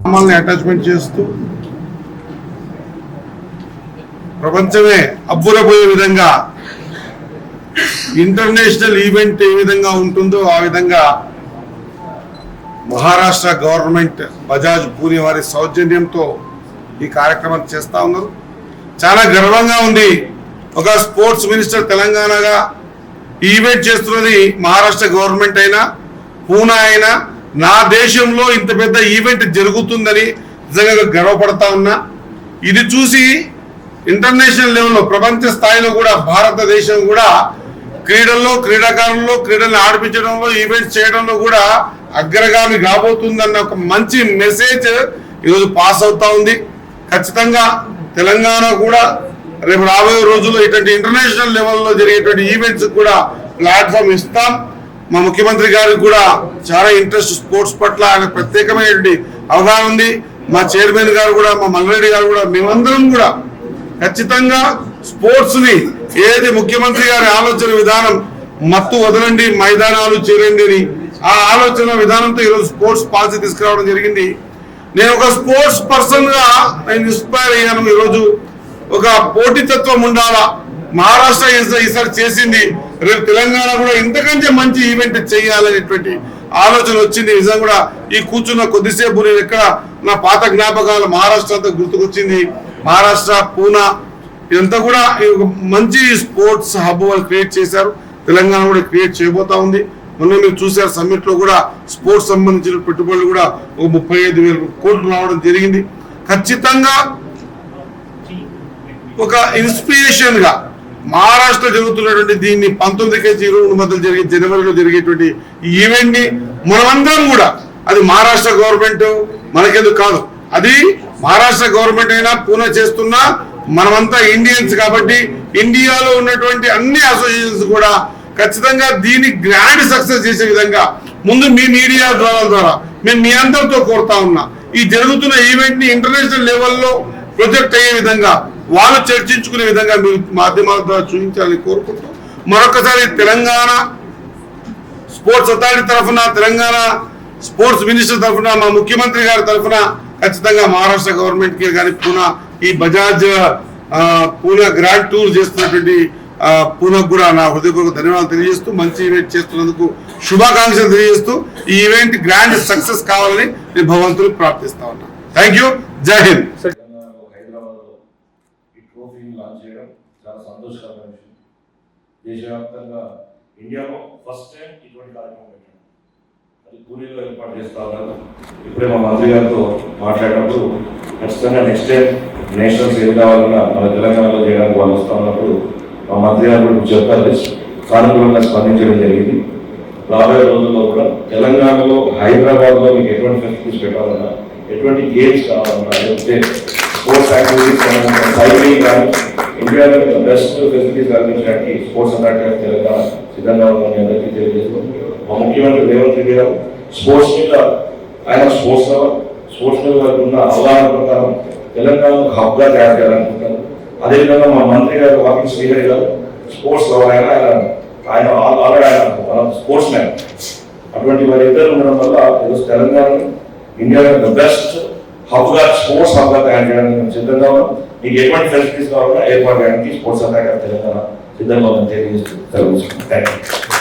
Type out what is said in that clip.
మమ్మల్ని అటాచ్మెంట్ చేస్తూ ప్రపంచమే అబ్బురపోయే విధంగా ఇంటర్నేషనల్ ఈవెంట్ ఏ విధంగా ఉంటుందో ఆ విధంగా మహారాష్ట్ర గవర్నమెంట్ బజాజ్ పూణే వారి సౌజన్యంతో ఈ కార్యక్రమం చేస్తూ ఉన్నారు. చాలా గర్వంగా ఉంది. ఒక స్పోర్ట్స్ మినిస్టర్ తెలంగాణగా ఈవెంట్ చేస్తున్నది మహారాష్ట్ర గవర్నమెంట్ అయినా పూనా అయినా నా దేశంలో ఇంత పెద్ద ఈవెంట్ జరుగుతుందని నిజంగా గర్వపడతా ఉన్నా. ఇది చూసి ఇంటర్నేషనల్ లెవెల్లో ప్రపంచ స్థాయిలో కూడా భారతదేశం కూడా క్రీడల్లో క్రీడాకారుల్లో క్రీడలను ఆడిపించడంలో ఈవెంట్స్ చేయడంలో కూడా అగ్రగామి కాబోతుందన్న ఒక మంచి మెసేజ్ ఈరోజు పాస్ అవుతా ఉంది. ఖచ్చితంగా తెలంగాణ కూడా రేపు రాబోయే రోజుల్లో ఇటువంటి ఇంటర్నేషనల్ లెవెల్లో జరిగేటువంటి ఈవెంట్స్ కూడా ప్లాట్ఫామ్ ఇస్తాం. మా ముఖ్యమంత్రి గారికి కూడా చాలా ఇంట్రెస్ట్ స్పోర్ట్స్ పట్ల ఆయన ప్రత్యేకమైనటువంటి అవగాహన ఉంది. మా చైర్మన్ గారు కూడా మా మల్లారెడ్డి గారు కూడా మేమందరం కూడా ఖచ్చితంగా స్పోర్ట్స్ ని ఏది ముఖ్యమంత్రి గారి ఆలోచన విధానం మత్తు వదలండి మైదానాలు చేరండి అని ఆ ఆలోచన విధానంతో ఈరోజు స్పోర్ట్స్ పాలసీ తీసుకురావడం జరిగింది. నేను ఒక స్పోర్ట్స్ పర్సన్ గా నేను ఇన్స్పైర్ అయ్యాను. ఈరోజు ఒక పోటీతత్వం ఉండాలా. మహారాష్ట్ర ఈసారి చేసింది, రేపు తెలంగాణ కూడా ఇంతకంటే మంచి ఈవెంట్ చేయాలనేటువంటి ఆలోచన వచ్చింది. నిజంగా కూడా ఈ కూర్చున్న కొద్దిసేపు నేను ఎక్కడ నా పాత జ్ఞాపకాలు మహారాష్ట్ర అంతా గుర్తుకొచ్చింది. మహారాష్ట్ర పూనా ఇదంతా కూడా మంచి స్పోర్ట్స్ హబ్ వాళ్ళు క్రియేట్ చేశారు. తెలంగాణ కూడా క్రియేట్ చేయబోతా ఉంది. మొన్న మీరు చూసారు సమ్మిట్ లో కూడా స్పోర్ట్స్ సంబంధించిన పెట్టుబడులు కూడా ఒక 35,000 కోట్లు రావడం జరిగింది. ఖచ్చితంగా ఒక ఇన్స్పిరేషన్ గా మహారాష్ట్ర జరుగుతున్నటువంటి దీన్ని 19 నుంచి 23 మధ్య జరిగే జనవరిలో జరిగేటువంటి ఈవెంట్ ని మనమందరం కూడా అది మహారాష్ట్ర గవర్నమెంట్ మనకెందుకు కాదు, అది మహారాష్ట్ర గవర్నమెంట్ అయినా పూనా చేస్తున్నా మనమంతా ఇండియన్స్ కాబట్టి ఇండియాలో ఉన్నటువంటి అన్ని అసోసియేషన్స్ కూడా ఖచ్చితంగా దీన్ని గ్రాండ్ సక్సెస్ చేసే విధంగా ముందు మీ మీడియా ద్వారా మేము మీ అందరితో కోరుతా ఉన్నా. ఈ జరుగుతున్న ఈవెంట్ ని ఇంటర్నేషనల్ లెవెల్లో ప్రొజెక్ట్ అయ్యే విధంగా వాళ్ళు చర్చించుకునే విధంగా మీరు మాధ్యమాల ద్వారా చూపించాలని కోరుకుంటూ మరొకసారి తెలంగాణ స్పోర్ట్స్ అథారిటీ తరఫున తెలంగాణ స్పోర్ట్స్ మినిస్టర్ తరఫున మా ముఖ్యమంత్రి గారి తరఫున ఖచ్చితంగా మహారాష్ట్ర గవర్నమెంట్ కి కానీ పూనా ఈ బజాజ్ పూనా గ్రాండ్ టూర్ చేస్తున్నటువంటి పూనాకు కూడా నా హృదయపూర్వక ధన్యవాదాలు తెలియజేస్తూ మంచి ఈవెంట్ చేస్తున్నందుకు శుభాకాంక్షలు తెలియజేస్తూ ఈ ఈవెంట్ గ్రాండ్ సక్సెస్ కావాలని నేను భగవంతుని ప్రార్థిస్తా ఉన్నా. Thank you. జై హింద్. లాంచ్ చేయడం చాలా సంతోషకరమైన విషయం. దేశవ్యాప్తంగా ఇండియాలో ఫస్ట్ టైం ఇటువంటి కార్యక్రమం పెట్టాం. అది పూణేలో ఏర్పాటు చేస్తా ఉన్నారు. ఇప్పుడే మా మంత్రి గారితో మాట్లాడినప్పుడు ఖచ్చితంగా నెక్స్ట్ టైం నేషనల్స్ ఏం కావాలన్నా మన తెలంగాణలో చేయడానికి వాళ్ళు వస్తూ ఉన్నప్పుడు మా మంత్రి గారు కూడా చెప్పారు, సానుకూలంగా స్పందించడం జరిగింది. రాబోయే రోజుల్లో కూడా తెలంగాణలో హైదరాబాద్లో మీకు ఎటువంటి ఫెసిలిటీస్ పెట్టాలన్నా ఎటువంటి గేమ్స్ కావాలన్నా లేకపోతే స్పోర్ట్స్ యాక్టివిటీస్ సైక్లింగ్ కానీ ఇండియాలో బెస్ట్ ఫెసిలిటీస్ అందించడానికి స్పోర్ట్స్ అథారిటీ తెలంగాణ సిద్ధంగా ఉందని అందరికీ తెలియజేస్తూ మా ముఖ్యమంత్రి రేవంత్ రెడ్డి గారు స్పోర్ట్స్ మీద ఆయన స్పోర్ట్స్ మీద ఉన్న అవగాహన ప్రకారం తెలంగాణకు హబ్గా తయారు చేయాలనుకుంటారు. అదేవిధంగా మా మంత్రి గారు వాకింగ్ శ్రీహరి గారు స్పోర్ట్స్ ఆయన ఆల్రెడీ ఆయన స్పోర్ట్స్ మ్యాన్. అటువంటి వారి ఇద్దరు ఉండడం వల్ల ఈరోజు తెలంగాణ ఇండియాలో బెస్ట్ హబ్గా స్పోర్ట్స్ హబ్గా తయారు చేయడానికి మేము సిద్ధంగా ఉన్నాం. మీకు ఎటువంటి ఫెసిలిటీస్ కావాలన్నా ఏర్పాటు చేయడానికి స్పోర్ట్స్ అథారిటీ తెలంగాణ సిద్ధంగా ఉందని తెలియజేస్తూ థ్యాంక్ యూ.